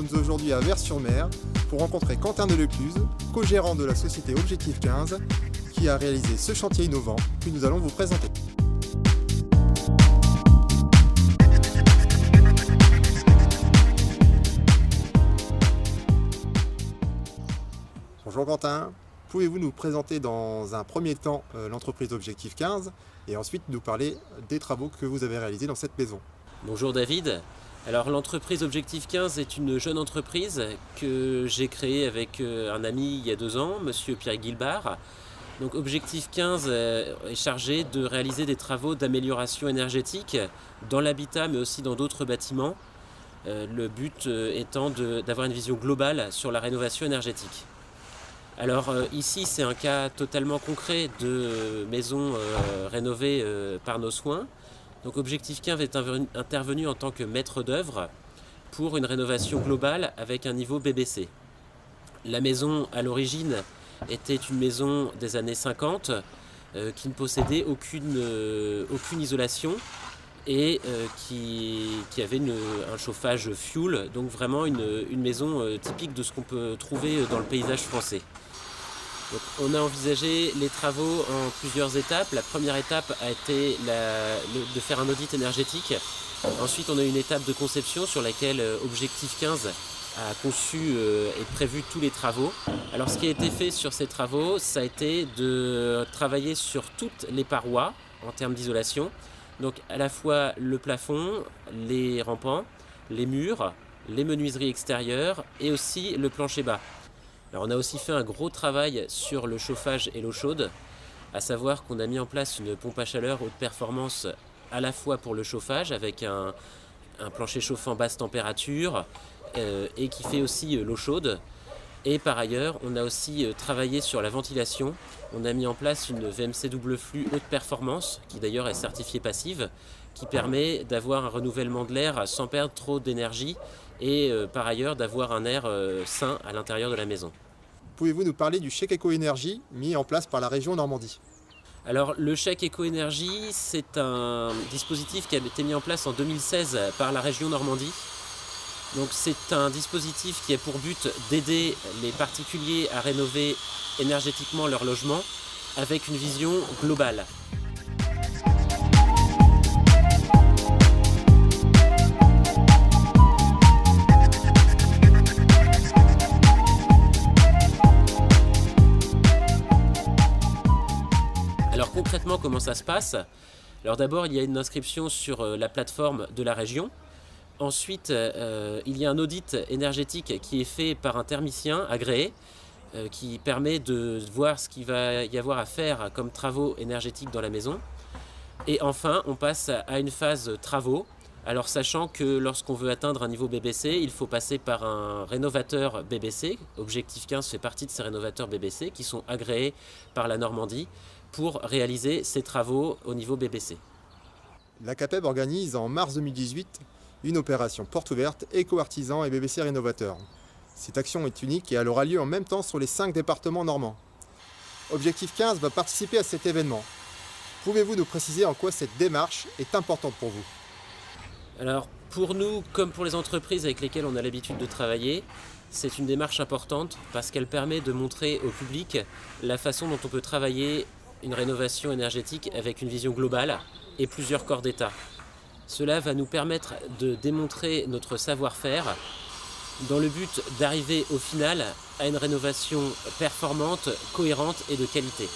sommes aujourd'hui à Vers-sur-Mer pour rencontrer Quentin Delecluse, co-gérant de la société Objectif 15, qui a réalisé ce chantier innovant que nous allons vous présenter. Bonjour Quentin, pouvez-vous nous présenter dans un premier temps l'entreprise Objectif 15 et ensuite nous parler des travaux que vous avez réalisés dans cette maison? Bonjour David. Alors l'entreprise Objectif 15 est une jeune entreprise que j'ai créée avec un ami il y a 2 ans, monsieur Pierre Guilbard. Donc Objectif 15 est chargé de réaliser des travaux d'amélioration énergétique dans l'habitat mais aussi dans d'autres bâtiments. Le but étant d'avoir une vision globale sur la rénovation énergétique. Alors ici c'est un cas totalement concret de maison rénovée par nos soins. Donc Objectif 15 est intervenu en tant que maître d'œuvre pour une rénovation globale avec un niveau BBC. La maison à l'origine était une maison des années 50 qui ne possédait aucune isolation et qui avait un chauffage fuel, donc vraiment une maison typique de ce qu'on peut trouver dans le paysage français. Donc, on a envisagé les travaux en plusieurs étapes. La première étape a été de faire un audit énergétique. Ensuite, on a eu une étape de conception sur laquelle Objectif 15 a conçu et prévu tous les travaux. Alors, ce qui a été fait sur ces travaux, ça a été de travailler sur toutes les parois en termes d'isolation. Donc, à la fois le plafond, les rampants, les murs, les menuiseries extérieures et aussi le plancher bas. Alors on a aussi fait un gros travail sur le chauffage et l'eau chaude, à savoir qu'on a mis en place une pompe à chaleur haute performance à la fois pour le chauffage avec un plancher chauffant basse température et qui fait aussi l'eau chaude. Et par ailleurs, on a aussi travaillé sur la ventilation. On a mis en place une VMC double flux haute performance, qui d'ailleurs est certifiée passive, qui permet d'avoir un renouvellement de l'air sans perdre trop d'énergie et par ailleurs d'avoir un air sain à l'intérieur de la maison. Pouvez-vous nous parler du chèque éco-énergie mis en place par la région Normandie? Alors le chèque éco-énergie, c'est un dispositif qui a été mis en place en 2016 par la région Normandie. Donc c'est un dispositif qui a pour but d'aider les particuliers à rénover énergétiquement leur logement avec une vision globale. Alors concrètement, comment ça se passe? Alors d'abord, il y a une inscription sur la plateforme de la région. Ensuite, il y a un audit énergétique qui est fait par un thermicien agréé qui permet de voir ce qu'il va y avoir à faire comme travaux énergétiques dans la maison. Et enfin, on passe à une phase travaux. Alors sachant que lorsqu'on veut atteindre un niveau BBC, il faut passer par un rénovateur BBC. Objectif 15 fait partie de ces rénovateurs BBC qui sont agréés par la Normandie pour réaliser ces travaux au niveau BBC. La CAPEB organise en mars 2018 une opération porte ouverte éco-artisan et BBC rénovateur. Cette action est unique et elle aura lieu en même temps sur les 5 départements normands. Objectif 15 va participer à cet événement. Pouvez-vous nous préciser en quoi cette démarche est importante pour vous? Alors pour nous, comme pour les entreprises avec lesquelles on a l'habitude de travailler, c'est une démarche importante parce qu'elle permet de montrer au public la façon dont on peut travailler une rénovation énergétique avec une vision globale et plusieurs corps d'État. Cela va nous permettre de démontrer notre savoir-faire dans le but d'arriver au final à une rénovation performante, cohérente et de qualité.